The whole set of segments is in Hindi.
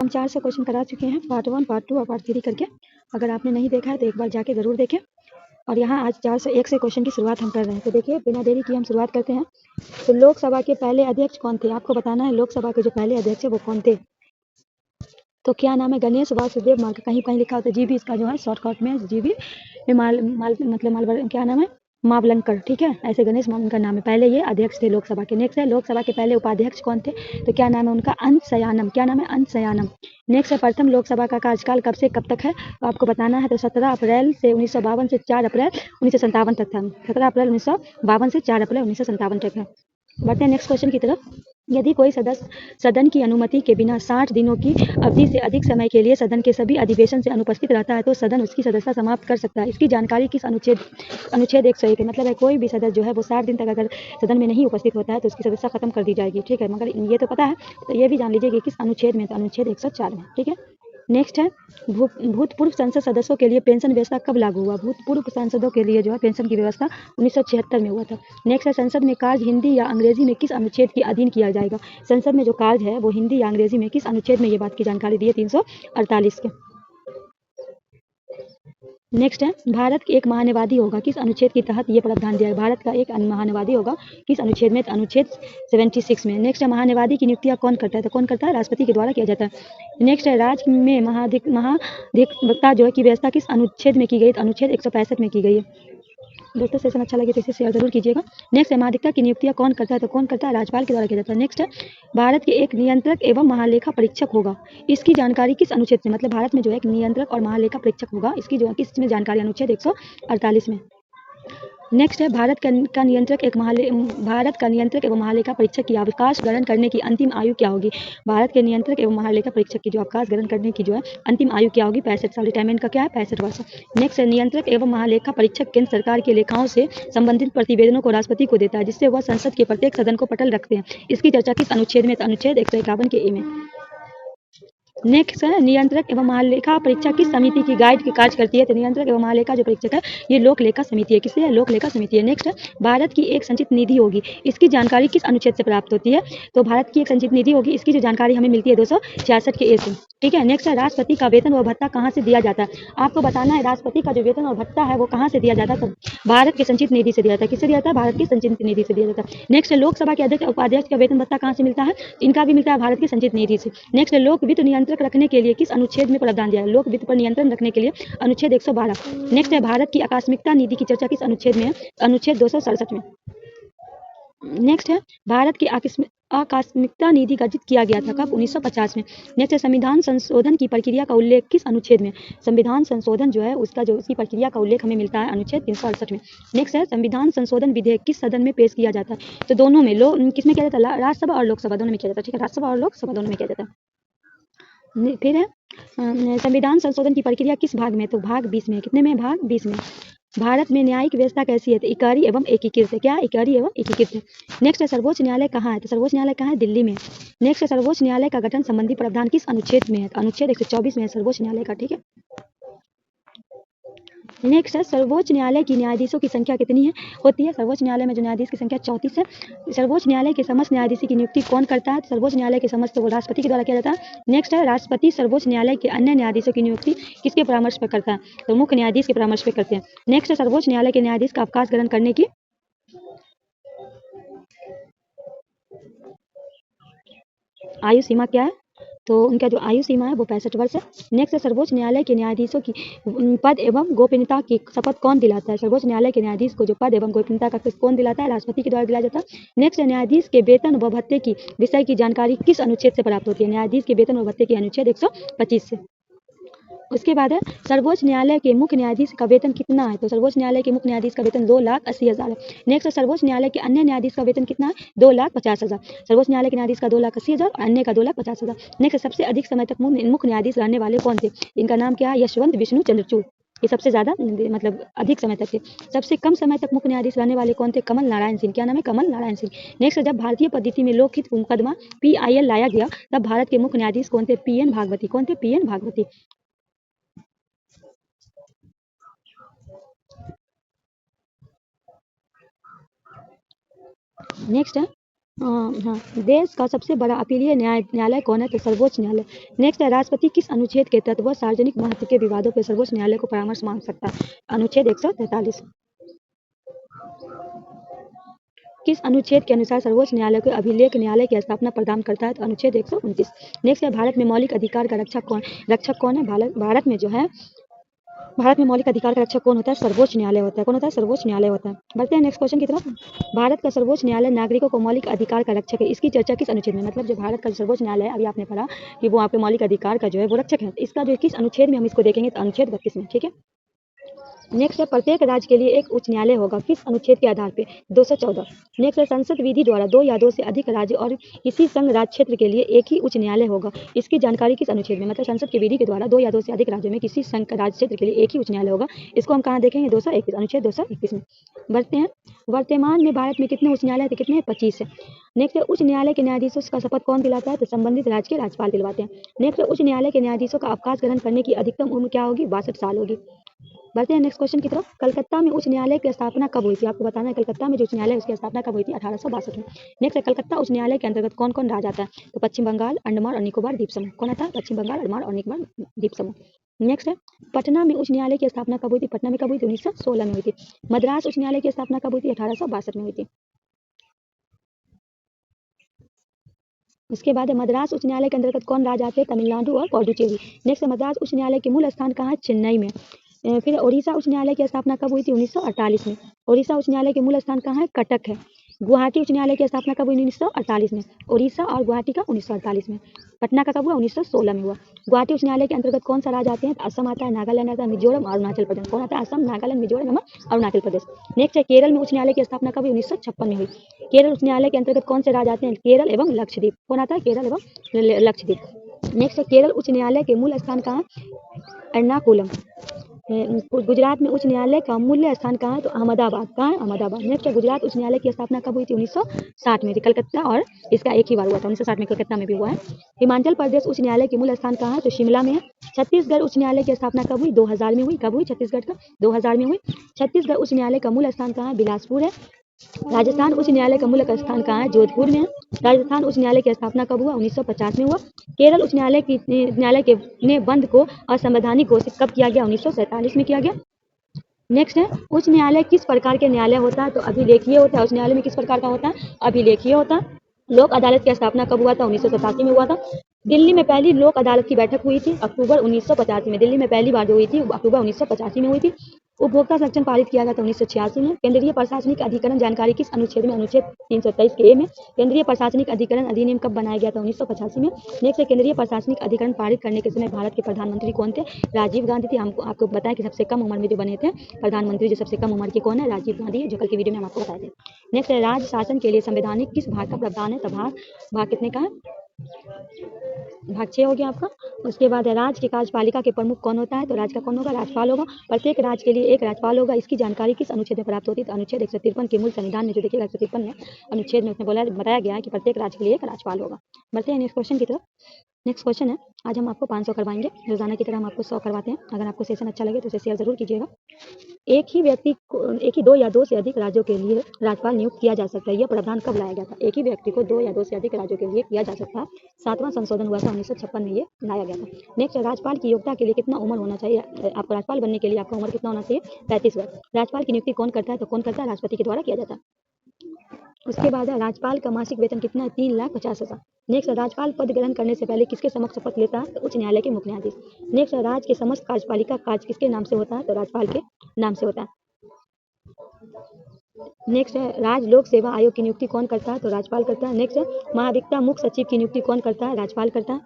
हम 4 से क्वेश्चन करा चुके हैं, पार्ट 1, पार्ट 2 और पार्ट 3 करके। अगर आपने नहीं देखा है तो एक बार जाके ज़रूर देखें। और यहाँ आज 401 से क्वेश्चन की शुरुआत हम कर रहे हैं। तो देखिए बिना देरी किए हम शुरुआत करते हैं। तो लोकसभा के पहले अध्यक्ष कौन थे? आपको बताना है लोकसभा के जो पहले अध्यक्ष है वो कौन थे। तो क्या नाम है? गणेश वासुदेव मार्ग। कहीं कहीं लिखा होता है जीबी, इसका जो है शॉर्टकट में जीबी क्या नाम है? मावलंकर। ठीक है, ऐसे गणेश मावलंकर नाम है। पहले ये अध्यक्ष थे लोकसभा के। नेक्स्ट है लोकसभा के पहले उपाध्यक्ष कौन थे? तो क्या नाम है उनका? अंशयानम। क्या नाम है? अंशयानम। नेक्स्ट है प्रथम लोकसभा का कार्यकाल कब से कब तक है? तो आपको बताना है। तो 17 अप्रैल से 1952 से 4 अप्रैल 1957 तक था। 17 अप्रैल 1952 से 4 अप्रैल 1957 तक है। बढ़ते हैं नेक्स्ट क्वेश्चन की तरफ। यदि कोई सदस्य सदन की अनुमति के बिना 60 दिनों की अवधि से अधिक समय के लिए सदन के सभी अधिवेशन से अनुपस्थित रहता है तो सदन उसकी सदस्यता समाप्त कर सकता है। इसकी जानकारी किस अनुच्छेद 101 है? मतलब है कोई भी सदस्य जो है वो 60 दिन तक अगर सदन में नहीं उपस्थित होता है तो उसकी सदस्यता खत्म कर दी जाएगी। ठीक है, मगर ये तो पता है, तो ये भी जान लीजिए कि किस अनुच्छेद में? तो अनुच्छेद 104 में। ठीक है, नेक्स्ट है भूतपूर्व संसद सदस्यों के लिए पेंशन व्यवस्था कब लागू हुआ? भूतपूर्व सांसदों के लिए जो है पेंशन की व्यवस्था 1976 में हुआ था। नेक्स्ट है संसद में कार्य हिंदी या अंग्रेजी में किस अनुच्छेद के अधीन किया जाएगा? संसद में जो कार्य है वो हिंदी या अंग्रेजी में किस अनुच्छेद में ये बात की जानकारी दी है? 348 के। नेक्स्ट है भारत एक महान्यवादी होगा किस अनुच्छेद के तहत ये प्रावधान दिया है? भारत का एक महान्यवादी होगा किस अनुच्छेद में? अनुच्छेद 76 में। नेक्स्ट है महान्यवादी की नियुक्तियां कौन करता है? तो कौन करता है? राष्ट्रपति के द्वारा किया जाता है। नेक्स्ट है राज्य में महाधिवक्ता जो है की व्यवस्था किस अनुच्छेद में की गई? अनुच्छेद 165 में की गई है। दोस्तों सेशन अच्छा लगे तो इसे शेयर जरूर कीजिएगा। नेक्स्ट है महाधिवक्ता की नियुक्तियां कौन करता है? तो कौन करता है? राज्यपाल के द्वारा किया जाता है। नेक्स्ट है भारत के एक नियंत्रक एवं महालेखा परीक्षक होगा, इसकी जानकारी किस अनुच्छेद से? मतलब भारत में जो है एक नियंत्रक और महालेखा परीक्षक होगा, इसकी जो है किस में जानकारी? अनुच्छेद 148 में। नेक्स्ट है भारत का नियंत्रक एवं महालेखा परीक्षक की अवकाश ग्रहण करने की अंतिम आयु क्या होगी? भारत के नियंत्रक एवं महालेखा परीक्षक की जो अवकाश ग्रहण करने की जो है अंतिम आयु क्या होगी? 65 साल। रिटायरमेंट का क्या है? 65 वर्ष। नेक्स्ट है नियंत्रक एवं महालेखा परीक्षक केंद्र सरकार के लेखाओं से संबंधित प्रतिवेदनों को राष्ट्रपति को देता है, जिससे वह संसद के प्रत्येक सदन को पटल रखते हैं। इसकी चर्चा किस अनुच्छेद में? अनुच्छेद 151 के ए में। नेक्स्ट है नियंत्रक एवं महालेखा परीक्षा किस समिति की गाइड की कार्य करती है? तो नियंत्रक एवं महालेखा जो परीक्षक है ये लोक लेखा समिति है। किससे है? लोक लेखा समिति है। नेक्स्ट है भारत की एक संचित निधि होगी, इसकी जानकारी किस अनुच्छेद से प्राप्त होती है? तो भारत की एक संचित निधि होगी, इसकी जो जानकारी हमें मिलती है 266 के ए से। ठीक है, नेक्स्ट है राष्ट्रपति का वेतन व भत्ता कहाँ से दिया जाता है? आपको बताना है राष्ट्रपति का जो वेतन और भत्ता है वो कहाँ से दिया जाता है? तो भारत की संचित निधि से दिया जाता है। किससे दिया जाता है? भारत की संचित निधि से दिया जाता है। नेक्स्ट है लोकसभा के अध्यक्ष उपाध्यक्ष का वेतन भत्ता कहाँ से मिलता है? इनका भी मिलता है भारत की संचित निधि से। नेक्स्ट है लोक वित्त नियंत्रक रखने के लिए किस अनुच्छेद में प्रावधान दिया है? लोक वित्त पर नियंत्रण रखने के लिए अनुच्छेद 112। नेक्स्ट है भारत की आकस्मिकता निधि की चर्चा किस अनुच्छेद में है? अनुच्छेद 267 में। नेक्स्ट है भारत की आकस्मिकता निधि गठित किया गया था कब? 1950 में। नेक्स्ट है संविधान संशोधन की प्रक्रिया का उल्लेख किस अनुच्छेद में? संविधान संशोधन जो है उसकी प्रक्रिया का उल्लेख हमें मिलता है अनुच्छेद 368 में। नेक्स्ट है संविधान संशोधन विधेयक किस सदन में पेश किया जाता है? तो दोनों में किसमें किया जाता है? राज्यसभा और लोकसभा दोनों में किया जाता है। ठीक है, राज्यसभा और लोकसभा दोनों में किया जाता है। फिर है संविधान संशोधन की प्रक्रिया किस भाग में? तो भाग 20 में। कितने में? भाग 20 में। भारत में न्यायिक व्यवस्था कैसी है? तो इकाई एवं एकीकृत है। क्या? इकाई एवं एकीकृत है। नेक्स्ट है सर्वोच्च न्यायालय कहाँ है? तो सर्वोच्च न्यायालय कहाँ है? दिल्ली में। नेक्स्ट है सर्वोच्च न्यायालय का गठन संबंधी प्रावधान किस अनुच्छेद में है? अनुच्छेद 124 में है सर्वोच्च न्यायालय का। ठीक है, नेक्स्ट है सर्वोच्च न्यायालय की न्यायाधीशों की संख्या कितनी है होती है? सर्वोच्च न्यायालय में जो न्यायाधीश की संख्या 34 है। सर्वोच्च न्यायालय के समस्त न्यायाधीश की नियुक्ति कौन करता है? सर्वोच्च न्यायालय के समस्त वो राष्ट्रपति के द्वारा किया जाता है। नेक्स्ट है राष्ट्रपति सर्वोच्च न्यायालय के अन्य न्यायाधीशों की नियुक्ति किसके परामर्श पर करता है? तो मुख्य न्यायाधीश के परामर्श पर करते हैं। नेक्स्ट है सर्वोच्च न्यायालय के न्यायाधीश का अवकाश ग्रहण करने की आयु सीमा क्या है? तो उनका जो आयु सीमा है वो 65 वर्ष है। नेक्स्ट है सर्वोच्च न्यायालय के न्यायाधीशों की पद एवं गोपनीयता की शपथ कौन दिलाता है? सर्वोच्च न्यायालय के न्यायाधीश को जो पद एवं गोपनीयता का कौन दिलाता है? राष्ट्रपति के द्वारा दिलाया जाता है। नेक्स्ट है न्यायाधीश के वेतन व भत्ते की विषय की जानकारी किस अनुच्छेद से प्राप्त होती है? न्यायाधीश के वेतन व भत्ते की अनुच्छेद 125 से। उसके बाद है सर्वोच्च न्यायालय के मुख्य न्यायाधीश का वेतन कितना है? तो सर्वोच्च न्यायालय के मुख्य न्यायाधीश का वेतन 2,80,000 है। नेक्स्ट है सर्वोच्च न्यायालय के अन्य न्यायाधीश का वेतन कितना है? 2,50,000। सर्वोच्च न्यायालय के न्यायाधीश का 2,80,000 और अन्य का 2,50,000। नेक्स्ट सबसे अधिक समय तक मुख्य न्यायाधीश रहने वाले कौन थे? इनका नाम क्या है? यशवंत विष्णु चंद्रचूड़। ये सबसे ज्यादा मतलब अधिक समय तक थे। सबसे कम समय तक मुख्य न्यायाधीश रहने वाले कौन थे? कमल नारायण सिंह। क्या नाम है? कमल नारायण सिंह। नेक्स्ट जब भारतीय पद्धति में लोकहित मुकदमा PIL लाया गया तब भारत के मुख्य न्यायाधीश कौन थे? PN भागवती। कौन थे? PN भागवती। नेक्स्ट है हाँ, देश का सबसे बड़ा अपीलीय न्यायालय कौन है? तो सर्वोच्च न्यायालय। नेक्स्ट है, राष्ट्रपति किस अनुच्छेद के तहत वह सार्वजनिक महत्व के विवादों पर सर्वोच्च न्यायालय को परामर्श मांग सकता है? अनुच्छेद 143। किस अनुच्छेद के अनुसार सर्वोच्च न्यायालय को अभिलेख न्यायालय की स्थापना प्रदान करता है? तो अनुच्छेद 129। नेक्स्ट है, भारत में मौलिक अधिकार का रक्षक कौन है? भारत में जो है, भारत में मौलिक अधिकार का रक्षक कौन होता है? सर्वोच्च न्यायालय होता है। कौन होता है? सर्वोच्च न्यायालय होता है। बढ़ते हैं नेक्स्ट क्वेश्चन की तरफ। भारत का सर्वोच्च न्यायालय नागरिकों को मौलिक अधिकार का रक्षक है, इसकी चर्चा किस अनुच्छेद में? मतलब जो भारत का सर्वोच्च न्यायालय है, अभी आपने पढ़ा कि वो आपके मौलिक अधिकार का जो है वो रक्षक है, इसका जो किस अनुच्छेद में हम इसको देखेंगे? तो अनुच्छेद 32 में। ठीक है। नेक्स्ट है, प्रत्येक राज्य के लिए एक उच्च न्यायालय होगा, किस अनुच्छेद के आधार पे? 214। नेक्स्ट है, संसद विधि द्वारा 2 या 2 से अधिक राज्य और किसी संघ राज्य क्षेत्र के लिए एक ही उच्च न्यायालय होगा, इसकी जानकारी किस अनुच्छेद में? मतलब संसद की विधि के द्वारा 2 या 2 से अधिक राज्यों में किसी संघ राज्य क्षेत्र के लिए एक ही उच्च न्यायालय होगा, इसको हम कहाँ देखेंगे? 221, अनुच्छेद 221 में। बढ़ते हैं, वर्तमान में भारत में कितने उच्च न्यायालय? तो कितने हैं? 25 है। नेक्स्ट है, उच्च न्यायालय के न्यायाधीशों का शपथ कौन दिलाता है? तो संबंधित राज्य के राज्यपाल दिलवाते हैं। नेक्स्ट है, उच्च न्यायालय के न्यायाधीशों का अवकाश ग्रहण करने की अधिकतम उम्र क्या होगी? 62 साल होगी। बढ़ते हैं नेक्स्ट क्वेश्चन की तरफ। कलकत्ता में उच्च न्यायालय की स्थापना कब हुई थी? आपको बताना है कलकत्ता में जो उच्च न्यायालय उसकी स्थापना कब हुई थी? 1862 में। नेक्स्ट है, कलकत्ता उच्च न्यायालय के अंतर्गत कौन कौन राज्य आता है? तो पश्चिम बंगाल, अंडमान और निकोबार द्वीप समूह। कौन आता है? पश्चिम बंगाल, अंडमान और निकोबार द्वीप समूह। नेक्स्ट है, पटना में उच्च न्यायालय की स्थापना कब हुई थी? पटना में कब हुई थी? 1916 में हुई थी। मद्रास उच्च न्यायालय की स्थापना कब हुई थी? 1862 में हुई थी। उसके बाद मद्रास उच्च न्यायालय के अंतर्गत कौन राज्य आते हैं? तमिलनाडु और पुडुचेरी। नेक्स्ट है, मद्रास उच्च न्यायालय के मूल स्थान कहाँ है? चेन्नई में। फिर उड़ीसा उच्च न्यायालय की स्थापना कब हुई थी? 1948 में। उड़ीसा उच्च न्यायालय के मूल स्थान कहाँ है? कटक है। गुवाहाटी उच्च न्यायालय की स्थापना कब हुई? 1948 में। उड़ीसा और गुवाहाटी का 1948 में। पटना का कब हुआ? 1916 में हुआ। गुवाहाटी उच्च न्यायालय के अंतर्गत कौन सा राज्य आते हैं? असम आता है, नागालैंड आता है, मिजोरम और अरुणाचल प्रदेश। कौन आता है? असम, नागालैंड, मिजोरम और अरुणाचल प्रदेश। नेक्स्ट है, केरल में उच्च न्यायालय की स्थापना कब हुई? 1956 में हुई। केरल उच्च न्यायालय के अंतर्गत कौन से राज्य आते हैं? केरल एवं लक्षद्वीप। कौन आता है? केरल एवं लक्षद्वीप। नेक्स्ट है, केरल उच्च न्यायालय के मूल स्थान कहाँ है? एर्नाकुलम। गुजरात में उच्च न्यायालय का मूल्य स्थान कहाँ है? तो अहमदाबाद। कहाँ है? अहमदाबाद। नेक्स्ट है, गुजरात उच्च न्यायालय की स्थापना कब हुई थी? 1960 में। कलकत्ता और इसका एक ही बार हुआ था, 1960 में कलकत्ता में भी हुआ है। हिमाचल प्रदेश उच्च न्यायालय के मूल स्थान कहाँ है? तो शिमला में है। छत्तीसगढ़ उच्च न्यायालय की स्थापना कब हुई? 2000 में हुई। कब हुई? छत्तीसगढ़ का 2000 में हुई। छत्तीसगढ़ उच्च न्यायालय का मूल स्थान कहाँ है? बिलासपुर है। राजस्थान उच्च न्यायालय का मूल स्थान कहाँ है? जोधपुर में है। राजस्थान उच्च न्यायालय की स्थापना कब हुआ? 1950 में हुआ। केरल उच्च न्यायालय के ने बंद को असंवैधानिक घोषित कब किया गया? 1947 में किया गया। नेक्स्ट है, उच्च न्यायालय किस प्रकार के न्यायालय होता है? तो अभिलेखीय होता है। उच्च न्यायालय में किस प्रकार का होता है? अभिलेखीय होता है। लोक अदालत की स्थापना कब हुआ था? 1987 में हुआ था। दिल्ली में पहली लोक अदालत की बैठक हुई थी अक्टूबर 1985 में। दिल्ली में पहली बार जो हुई थी अक्टूबर 1985 में हुई थी। उपभोक्ता संरक्षण पारित किया गया था 1986 में। केंद्रीय प्रशासनिक अधिकरण जानकारी किस अनुच्छेद में? अनुच्छेद 323 के ए में। केंद्रीय प्रशासनिक अधिकरण अधिनियम कब बनाया गया था? 1985 में। नेक्स्ट है, केंद्रीय प्रशासनिक अधिकरण पारित करने के समय भारत के प्रधानमंत्री कौन थे? राजीव गांधी थे। हमको आपको बताया कि सबसे कम उम्र में जो बने थे प्रधानमंत्री, जो सबसे कम उम्र के कौन है? राजीव गांधी, जो कल की वीडियो में हम आपको बताए थे। नेक्स्ट है, राज्य शासन के लिए संवैधानिक किस भाग का प्रावधान है? तो भाग कितने का है? भाग 6 हो गया आपका। उसके बाद है, राज्य की कार्यपालिका के प्रमुख कौन होता है? तो राज्य का कौन होगा? राज्यपाल होगा। प्रत्येक राज्य के लिए एक राज्यपाल होगा, इसकी जानकारी किस अनुच्छेद में प्राप्त होती है? तो अनुच्छेद 153 के मूल संविधान में जो देखिएगा 153 में अनुच्छेद में उसने बताया गया है कि प्रत्येक राज्य के लिए एक राज्यपाल होगा। बढ़ते हैं नेक्स्ट क्वेश्चन की तरफ। नेक्स्ट क्वेश्चन है, आज हम आपको 500 करवाएंगे, रोजाना की तरह हम आपको 100 करवाते हैं। अगर आपको सेशन अच्छा लगे तो इसे शेयर जरूर कीजिएगा। एक ही व्यक्ति को, एक ही 2 या 2 से अधिक राज्यों के लिए राज्यपाल नियुक्त किया जा सकता है, यह प्रावधान कब लाया गया था? एक ही व्यक्ति को 2 या 2 से अधिक राज्यों के लिए किया जा सकता है। 7वां संशोधन हुआ था 1956 में, ये लाया गया था। नेक्स्ट, राज्यपाल की योग्यता के लिए कितना उम्र होना चाहिए? आपको राज्यपाल बनने के लिए आपका उम्र कितना होना चाहिए? 35 वर्ष। राज्यपाल की नियुक्ति कौन करता है? तो कौन करता है? राष्ट्रपति के द्वारा किया जाता है। उसके बाद है, राज्यपाल का मासिक वेतन कितना है? 3,50,000। नेक्स्ट, राज्यपाल पद ग्रहण करने से पहले किसके समक्ष शपथ लेता है? तो उच्च न्यायालय के मुख्य न्यायाधीश। नेक्स्ट, राज्य के समस्त कार्यपालिका कार्य किसके नाम से होता है? तो राज्यपाल के नाम से होता है। नेक्स्ट है, राज्य लोक सेवा आयोग की नियुक्ति कौन करता है? तो राज्यपाल करता है। नेक्स्ट है, महाधिवक्ता मुख्य सचिव की नियुक्ति कौन करता है? राज्यपाल करता है।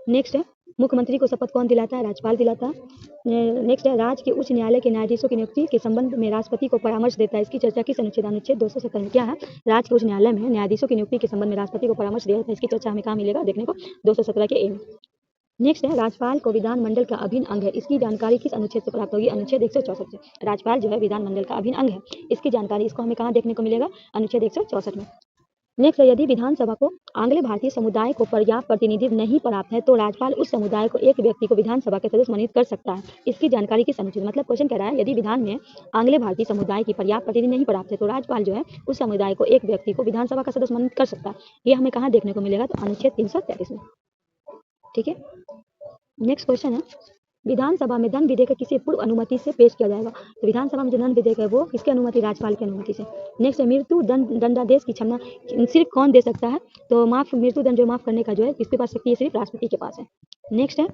नेक्स्ट है, मुख्यमंत्री को शपथ कौन दिलाता है? राज्यपाल दिलाता है। नेक्स्ट है, राज्य के उच्च न्यायालय के न्यायाधीशों की नियुक्ति के संबंध में राष्ट्रपति को परामर्श देता है, इसकी चर्चा किस अनुच्छेद? अनुच्छेद 270 में। क्या है? राज्य के उच्च न्यायालय में न्यायाधीशों की नियुक्ति के संबंध में राष्ट्रपति को परामर्श दिया जाता है, इसकी चर्चा हमें कहाँ मिलेगा देखने को? 217 के ए में। नेक्स्ट है, राज्यपाल को विधानमंडल का अभिन्न अंग है, इसकी जानकारी किस अनुच्छेद से प्राप्त होगी? अनुच्छेद 164 से। राज्यपाल जो है विधानमंडल का अभिन्न अंग है, इसकी जानकारी इसको हमें कहाँ देखने को मिलेगा? अनुच्छेद 164 में। नेक्स्ट है, यदि विधानसभा को आंग्ल भारतीय समुदाय को पर्याप्त प्रतिनिधित्व नहीं प्राप्त है तो राज्यपाल उस समुदाय को एक व्यक्ति को विधानसभा के सदस्य मनोनीत कर सकता है। इसकी जानकारी किस अनुच्छेद, मतलब क्वेश्चन कह रहा है यदि विधान में आंग्ल भारतीय समुदाय की पर्याप्त प्रतिनिधि नहीं प्राप्त है तो राज्यपाल जो है उस समुदाय को एक व्यक्ति को विधानसभा का सदस्य मनोनीत कर सकता है। ये हमें कहाँ देखने को मिलेगा, तो अनुच्छेद 333 में। ठीक है, नेक्स्ट क्वेश्चन है, विधानसभा में धन विधेयक किसी पूर्व अनुमति से पेश किया जाएगा। तो विधानसभा में जो धन विधेयक है वो किसकी अनुमति, राज्यपाल की अनुमति से। नेक्स्ट है, मृत्यु दंडादेश की क्षमा सिर्फ कौन दे सकता है, तो मृत्यु दंड जो माफ करने का जो है किसके पास शक्ति है, सिर्फ राष्ट्रपति के पास है। नेक्स्ट है,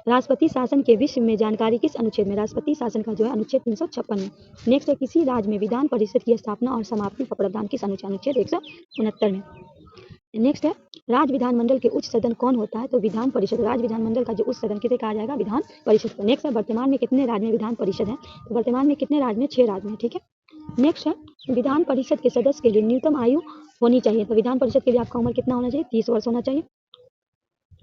राष्ट्रपति शासन के विषय में जानकारी किस अनुच्छेद में, राष्ट्रपति शासन का जो है अनुच्छेद 356 में। नेक्स्ट है, किसी राज्य में विधान परिषद की स्थापना और समाप्ति का प्रावधान किस अनुच्छेद, अनुच्छेद 169 में। नेक्स्ट है, राज्य विधानमंडल के उच्च सदन कौन होता है, तो विधान परिषद। राज्य विधानमंडल का जो उच्च सदन किसे कहा जाएगा, विधान परिषद को। नेक्स्ट है, वर्तमान में कितने राज्य में विधान परिषद है, तो वर्तमान में कितने राज्य में, 6 राज्य में। ठीक है, नेक्स्ट है, विधान परिषद के सदस्य के लिए न्यूनतम आयु होनी चाहिए, तो विधान परिषद के लिए आपका उम्र कितना होना चाहिए, 30 वर्ष होना चाहिए।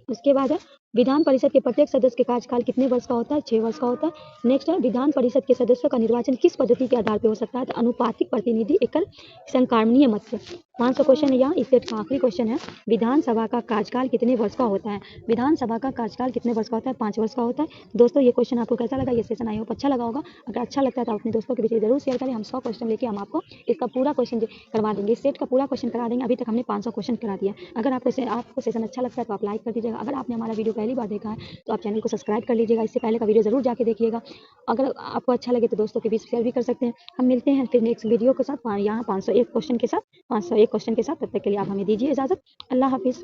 उसके बाद है, विधान परिषद के प्रत्येक सदस्य के कार्यकाल कितने वर्ष का होता है, 6 वर्ष का होता है। नेक्स्ट है, विधान परिषद के सदस्यों का निर्वाचन किस पद्धति के आधार पर हो सकता है, तो अनुपातिक प्रतिनिधि एकल संकार्मणीय मत से। 500 क्वेश्चन है यहाँ, इस सेट का आखिरी क्वेश्चन है, विधानसभा का कार्यकाल कितने वर्ष का होता है, विधानसभा का कार्यकाल कितने वर्ष का होता है, 5 वर्ष का होता है। दोस्तों ये क्वेश्चन आपको कैसा लगा, ये सेशन आई होप अच्छा लगा होगा। अगर अच्छा लगता है तो अपने दोस्तों के बीच जरूर शेयर करें। हम 100 क्वेश्चन लेके हम आपको इसका पूरा क्वेश्चन करवा देंगे, इस सेट का पूरा क्वेश्चन करा देंगे। अभी तक हमने 500 क्वेश्चन करा दिया। अगर आपको सेशन अच्छा लगता है तो आप लाइक कर दीजिएगा। अगर आपने हमारा वीडियो पहली बार देखा है तो आप चैनल को सब्सक्राइब कर लीजिएगा। इससे पहले का वीडियो जरूर जाके देखिएगा। अगर आपको अच्छा लगे तो दोस्तों के बीच शेयर भी कर सकते हैं। हम मिलते हैं फिर नेक्स्ट वीडियो के साथ, यहाँ 501 क्वेश्चन के साथ, 501 क्वेश्चन के साथ। तब तक के लिए आप हमें दीजिए इजाजत। अल्लाह हाफिज़।